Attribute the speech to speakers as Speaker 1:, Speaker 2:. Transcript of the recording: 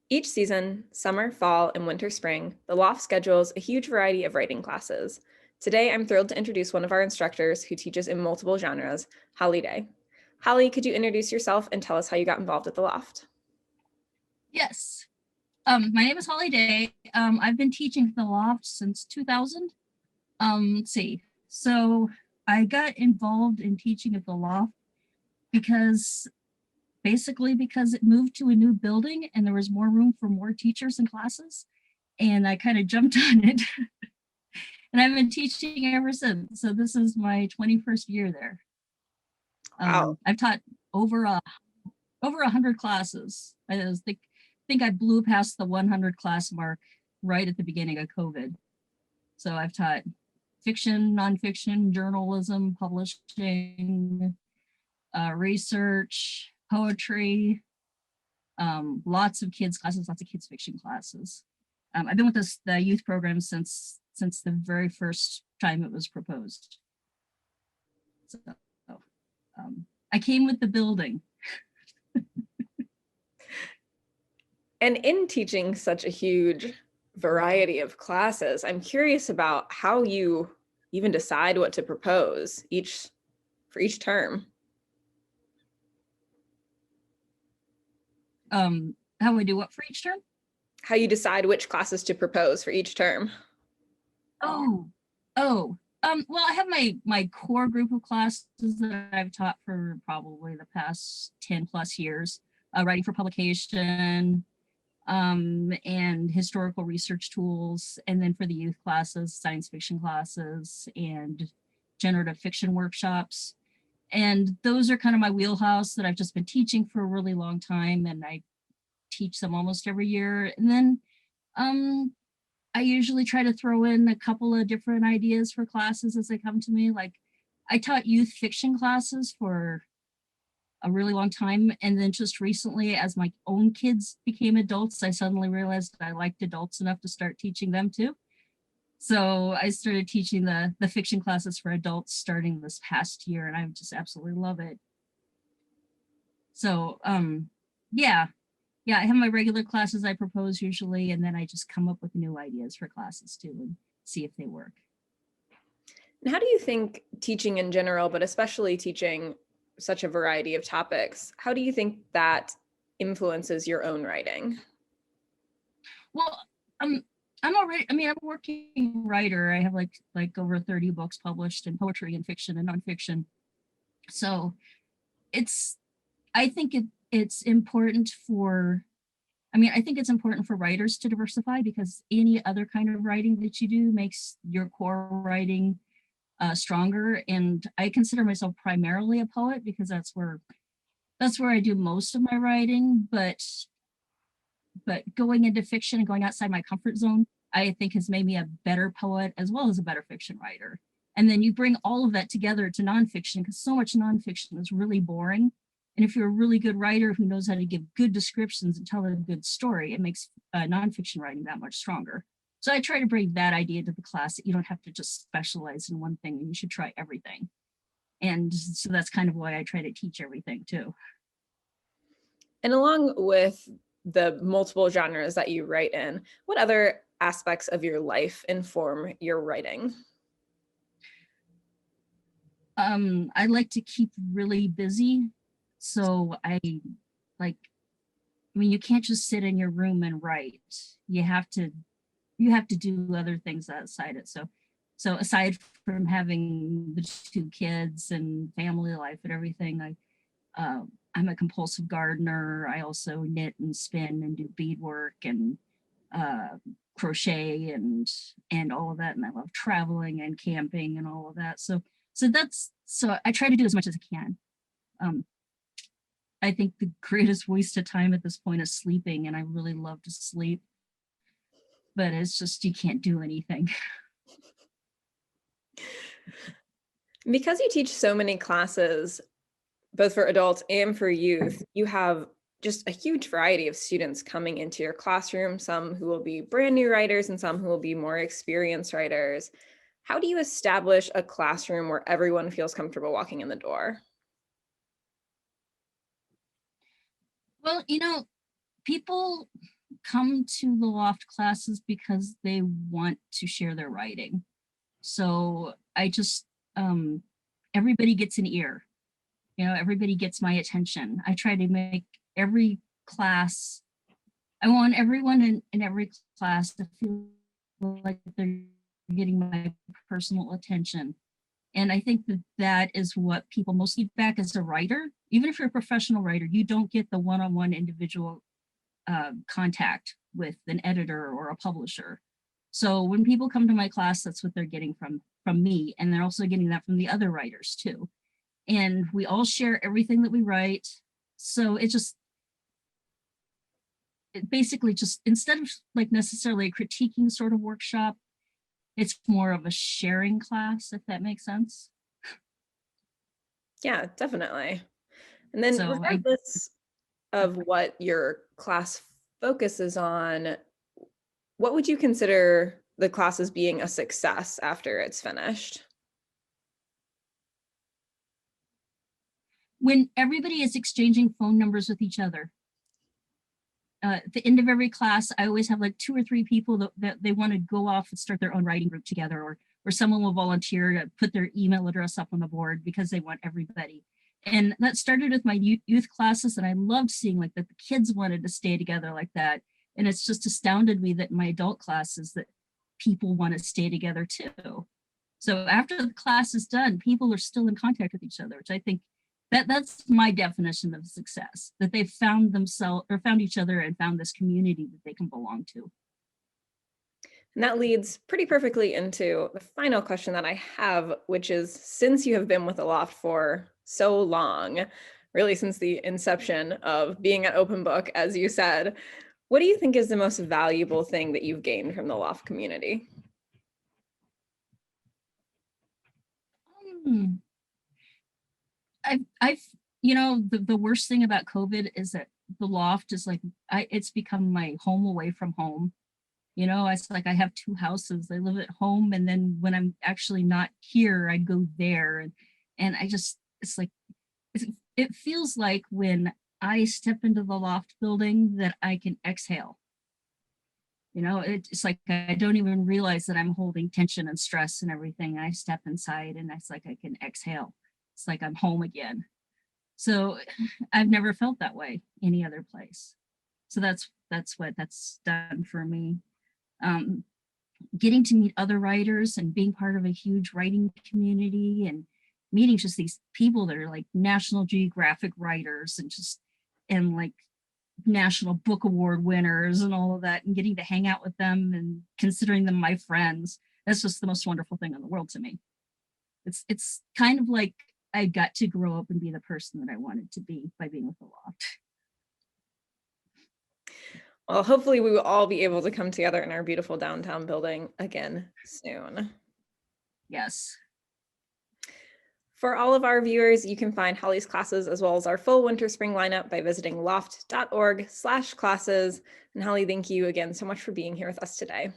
Speaker 1: Each season, summer, fall, and winter, spring, the Loft schedules a huge variety of writing classes. Today, I'm thrilled to introduce one of our instructors who teaches in multiple genres, Holly Day. Holly, could you introduce yourself and tell us how you got involved at the Loft?
Speaker 2: Yes. My name is Holly Day. I've been teaching at the Loft since 2000. Let's see. So I got involved in teaching at the Loft because because it moved to a new building and there was more room for more teachers and classes. And I kind of jumped on it. And I've been teaching ever since. So this is my 21st year there.
Speaker 1: Wow.
Speaker 2: I've taught over over 100 classes. I think I blew past the 100 class mark right at the beginning of COVID. So I've taught fiction, nonfiction, journalism, publishing, research, poetry, lots of kids classes, lots of kids fiction classes. I've been with the youth program since the very first time it was proposed. So I came with the building.
Speaker 1: And in teaching such a huge variety of classes, I'm curious about how you even decide what to propose for each term.
Speaker 2: How we do what for each term?
Speaker 1: How you decide which classes to propose for each term.
Speaker 2: Oh, well, I have my core group of classes that I've taught for probably the past 10 plus years, writing for publication, and historical research tools. And then for the youth classes, science fiction classes and generative fiction workshops. And those are kind of my wheelhouse that I've just been teaching for a really long time. And I teach them almost every year. And then um, I usually try to throw in a couple of different ideas for classes as they come to me. Like I taught youth fiction classes for a really long time. And then just recently, as my own kids became adults, I suddenly realized I liked adults enough to start teaching them too. So I started teaching the fiction classes for adults starting this past year, and I just absolutely love it. So yeah, yeah, I have my regular classes I propose usually, and then I just come up with new ideas for classes too and see if they work.
Speaker 1: And how do you think teaching in general, but especially teaching such a variety of topics, how do you think that influences your own writing?
Speaker 2: Well, I'm already, I mean, I'm a working writer. I have like over 30 books published in poetry and fiction and nonfiction. So it's I think it's important for I think it's important for writers to diversify because any other kind of writing that you do makes your core writing stronger. And I consider myself primarily a poet because that's where I do most of my writing. But going into fiction and going outside my comfort zone, I think has made me a better poet as well as a better fiction writer. And then you bring all of that together to nonfiction because so much nonfiction is really boring. And if you're a really good writer who knows how to give good descriptions and tell a good story, it makes nonfiction writing that much stronger. So I try to bring that idea to the class that you don't have to just specialize in one thing and you should try everything. And so that's kind of why I try to teach everything too.
Speaker 1: And along with the multiple genres that you write in, what other aspects of your life inform your writing?
Speaker 2: I like to keep really busy. So like, you can't just sit in your room and write. You have to you have to do other things outside it. So aside from having the two kids and family life and everything, I'm a compulsive gardener. I also knit and spin and do beadwork and uh, crochet and all of that. And I love traveling and camping and all of that. So I try to do as much as I can. Um, I think the greatest waste of time at this point is sleeping, and I really love to sleep, but it's just you can't do anything.
Speaker 1: Because you teach so many classes, both for adults and for youth, you have just a huge variety of students coming into your classroom, some who will be brand new writers and some who will be more experienced writers. How do you establish a classroom where everyone feels comfortable walking in the door?
Speaker 2: Well, people come to the Loft classes because they want to share their writing. So I just, everybody gets an ear, everybody gets my attention. I try to make every class, I want everyone in every class to feel like they're getting my personal attention. And I think that that is what people most need back as a writer. Even if you're a professional writer, you don't get the one-on-one individual contact with an editor or a publisher. So when people come to my class, that's what they're getting from me. And they're also getting that from the other writers too. And we all share everything that we write. So it basically just, instead of like necessarily a critiquing sort of workshop, it's more of a sharing class, if that makes sense.
Speaker 1: Yeah, definitely. And then
Speaker 2: So
Speaker 1: regardless of what your class focuses on, what would you consider the class as being a success after it's finished?
Speaker 2: when everybody is exchanging phone numbers with each other. At the end of every class, I always have like 2 or 3 people that they want to go off and start their own writing group together, or someone will volunteer to put their email address up on the board because they want everybody. And that started with my youth classes, and I loved seeing like that the kids wanted to stay together like that. And it's just astounded me that in my adult classes that people want to stay together too. So after the class is done, people are still in contact with each other, which I think that's my definition of success, that they've found themselves or found each other and found this community that they can belong to.
Speaker 1: And that leads pretty perfectly into the final question that I have, which is, since you have been with the Loft for so long, really since the inception of being an open book, as you said, what do you think is the most valuable thing that you've gained from the Loft community?
Speaker 2: I've the worst thing about COVID is that the Loft is like, it's become my home away from home. It's like I have 2 houses. I live at home, and then when I'm actually not here, I go there. And I just, it's like, it feels like when I step into the Loft building that I can exhale. It's like I don't even realize that I'm holding tension and stress and everything. I step inside and it's like I can exhale. It's like I'm home again. So I've never felt that way any other place. So that's what that's done for me. Getting to meet other writers and being part of a huge writing community, and meeting just these people that are like National Geographic writers and like National Book Award winners and all of that, and getting to hang out with them and considering them my friends. That's just the most wonderful thing in the world to me. It's kind of like I got to grow up and be the person that I wanted to be by being with the Loft.
Speaker 1: Well, hopefully we will all be able to come together in our beautiful downtown building again soon.
Speaker 2: Yes.
Speaker 1: For all of our viewers, you can find Holly's classes as well as our full winter spring lineup by visiting loft.org/classes. And Holly, thank you again so much for being here with us today.